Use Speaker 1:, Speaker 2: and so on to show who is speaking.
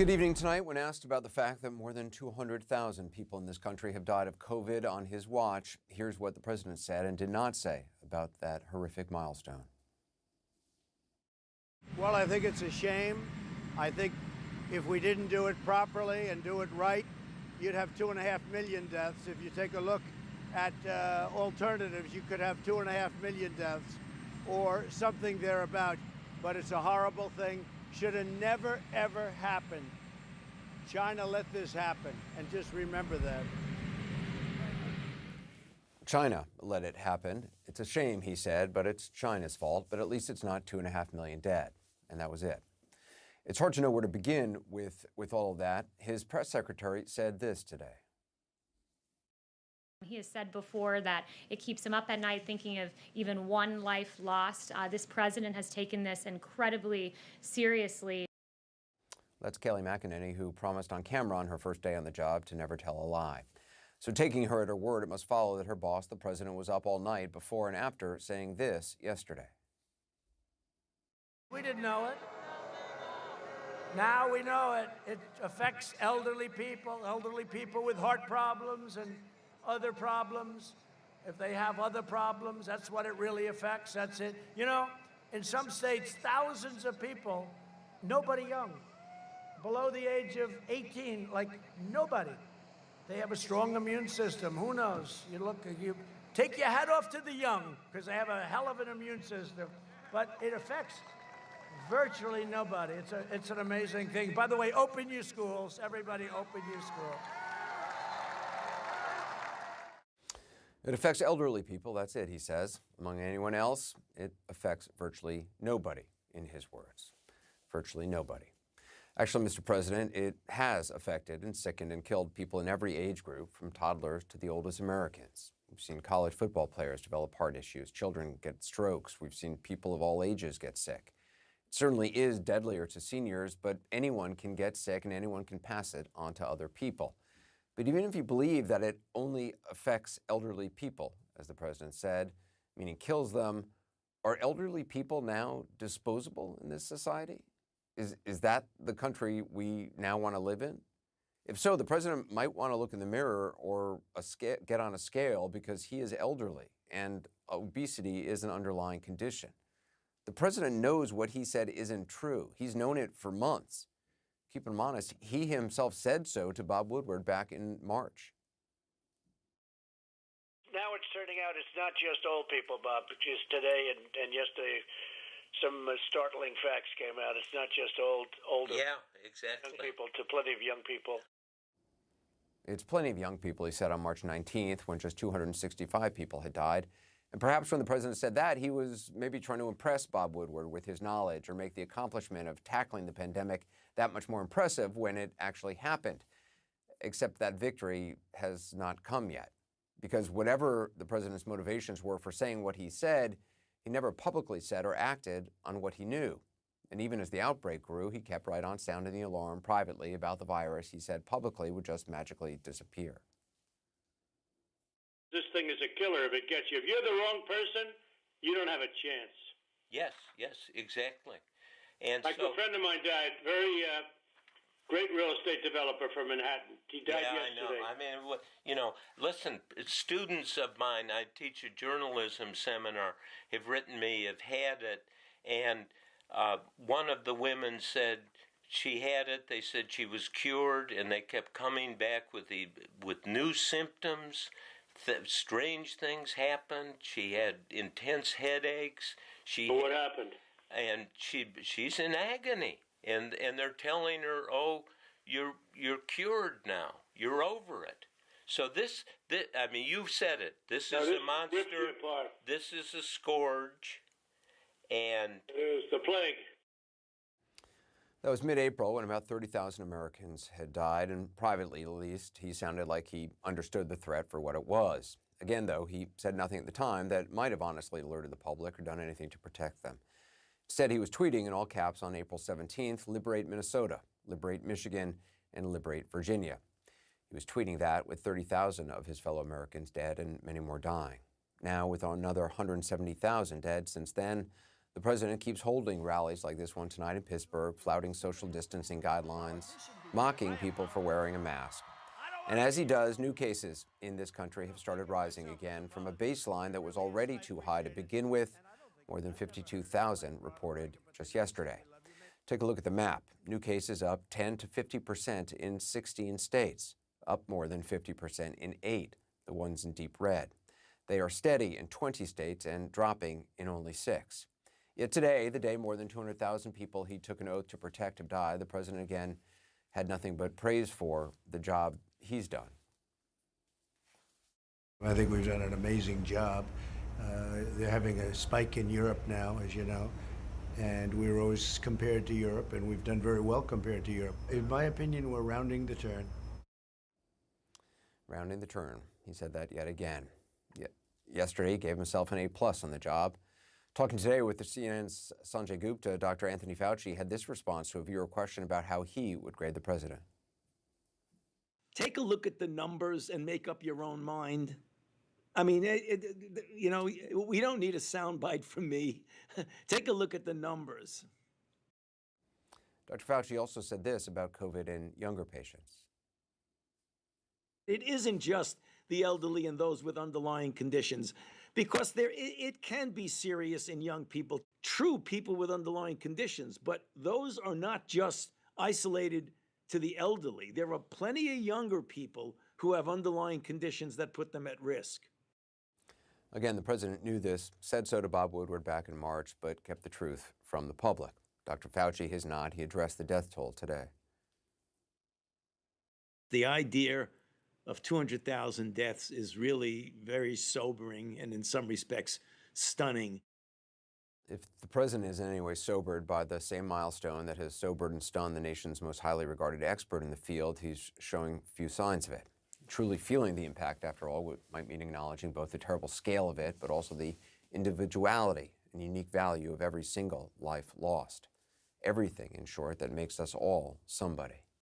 Speaker 1: Good evening. Tonight, when asked about the fact that more than 200,000 people in this country have died of COVID on his watch, here's what the president said and did not say about that horrific milestone.
Speaker 2: Well, I think it's a shame. I think if we didn't do it properly and do it right, you'd have 2.5 million deaths. If you take a look at alternatives, you could have 2.5 million deaths or something thereabout. But it's a horrible thing. Should have never, ever happened. China let this happen, and just remember that.
Speaker 1: China let it happen. It's a shame, he said, but it's China's fault. But at least it's not 2.5 million dead. And that was it. It's hard to know where to begin with all of that. His press secretary said this today.
Speaker 3: He has said before that it keeps him up at night thinking of even one life lost. This president has taken this incredibly seriously.
Speaker 1: That's Kayleigh McEnany, who promised on camera on her first day on the job to never tell a lie. So taking her at her word, it must follow that her boss, the president, was up all night before and after saying this yesterday.
Speaker 2: We didn't know it. Now we know it. It affects elderly people with heart problems and other problems. If they have other problems, that's what it really affects. That's it. You know, in some states, thousands of people, nobody young, below the age of 18, like nobody. They have a strong immune system. Who knows? You take your hat off to the young because they have a hell of an immune system. But it affects virtually nobody. It's an amazing thing. By the way, open your schools. Everybody open your schools.
Speaker 1: It affects elderly people, that's it, he says. Among anyone else, it affects virtually nobody, in his words. Virtually nobody. Actually, Mr. President, it has affected and sickened and killed people in every age group, from toddlers to the oldest Americans. We've seen college football players develop heart issues, children get strokes, we've seen people of all ages get sick. It certainly is deadlier to seniors, but anyone can get sick and anyone can pass it on to other people. But even if you believe that it only affects elderly people, as the president said, meaning kills them, are elderly people now disposable in this society? Is that the country we now want to live in? If so, the president might want to look in the mirror or get on a scale because he is elderly and obesity is an underlying condition. The president knows what he said isn't true. He's known it for months. Keep him honest, he himself said so to Bob Woodward back in March.
Speaker 4: Now it's turning out it's not just old people, Bob. Just today and yesterday, some startling facts came out. It's not just older.
Speaker 5: Yeah, exactly.
Speaker 4: Young people, to plenty of young people.
Speaker 1: It's plenty of young people, he said on March 19th, when just 265 people had died. And perhaps when the president said that, he was maybe trying to impress Bob Woodward with his knowledge or make the accomplishment of tackling the pandemic that much more impressive when it actually happened. Except that victory has not come yet. Because whatever the president's motivations were for saying what he said, he never publicly said or acted on what he knew. And even as the outbreak grew, he kept right on sounding the alarm privately about the virus he said publicly would just magically disappear.
Speaker 4: This thing is a killer if it gets you. If you're the wrong person, you don't have a chance.
Speaker 5: Yes, exactly. And
Speaker 4: like a friend of mine died, very great real estate developer from Manhattan. He died yesterday.
Speaker 5: I know. I mean, listen, students of mine, I teach a journalism seminar, have written me, have had it, and one of the women said she had it. They said she was cured, and they kept coming back with new symptoms. Strange things happened. She had intense headaches.
Speaker 4: What happened?
Speaker 5: And she's in agony, and they're telling her, "Oh, you're cured now. You're over it." So this I mean, you've said it. This is a monster. This is a scourge, and
Speaker 4: it is the plague.
Speaker 1: That was mid-April when about 30,000 Americans had died, and privately at least, he sounded like he understood the threat for what it was. Again, though, he said nothing at the time that might have honestly alerted the public or done anything to protect them. Instead, he was tweeting in all caps on April 17th, "Liberate Minnesota, liberate Michigan, and liberate Virginia." He was tweeting that with 30,000 of his fellow Americans dead and many more dying. Now, with another 170,000 dead since then, The president keeps holding rallies like this one tonight in Pittsburgh, flouting social distancing guidelines, mocking people for wearing a mask. And as he does, new cases in this country have started rising again from a baseline that was already too high to begin with, more than 52,000 reported just yesterday. Take a look at the map. New cases up 10 to 50% in 16 states, up more than 50% in 8, the ones in deep red. They are steady in 20 states and dropping in only 6. Yet today, the day more than 200,000 people he took an oath to protect have died, the president again had nothing but praise for the job he's done.
Speaker 6: I think we've done an amazing job. They're having a spike in Europe now, as you know, and we're always compared to Europe, and we've done very well compared to Europe. In my opinion, we're rounding the turn.
Speaker 1: Rounding the turn. He said that yet again. Yesterday, he gave himself an A+ on the job. Talking today with the CNN's Sanjay Gupta, Dr. Anthony Fauci had this response to a viewer question about how he would grade the president.
Speaker 7: Take a look at the numbers and make up your own mind. I mean, we don't need a soundbite from me. Take a look at the numbers.
Speaker 1: Dr. Fauci also said this about COVID in younger patients.
Speaker 7: It isn't just the elderly and those with underlying conditions, because it can be serious in young people, true people with underlying conditions, but those are not just isolated to the elderly. There are plenty of younger people who have underlying conditions that put them at risk.
Speaker 1: Again, the president knew this, said so to Bob Woodward back in March, but kept the truth from the public. Dr. Fauci has not. He addressed the death toll today.
Speaker 7: The idea of 200,000 deaths is really very sobering and in some respects stunning.
Speaker 1: If the president is in any way sobered by the same milestone that has sobered and stunned the nation's most highly regarded expert in the field, he's showing few signs of it. Truly feeling the impact, after all, might mean acknowledging both the terrible scale of it, but also the individuality and unique value of every single life lost. Everything, in short, that makes us all somebody.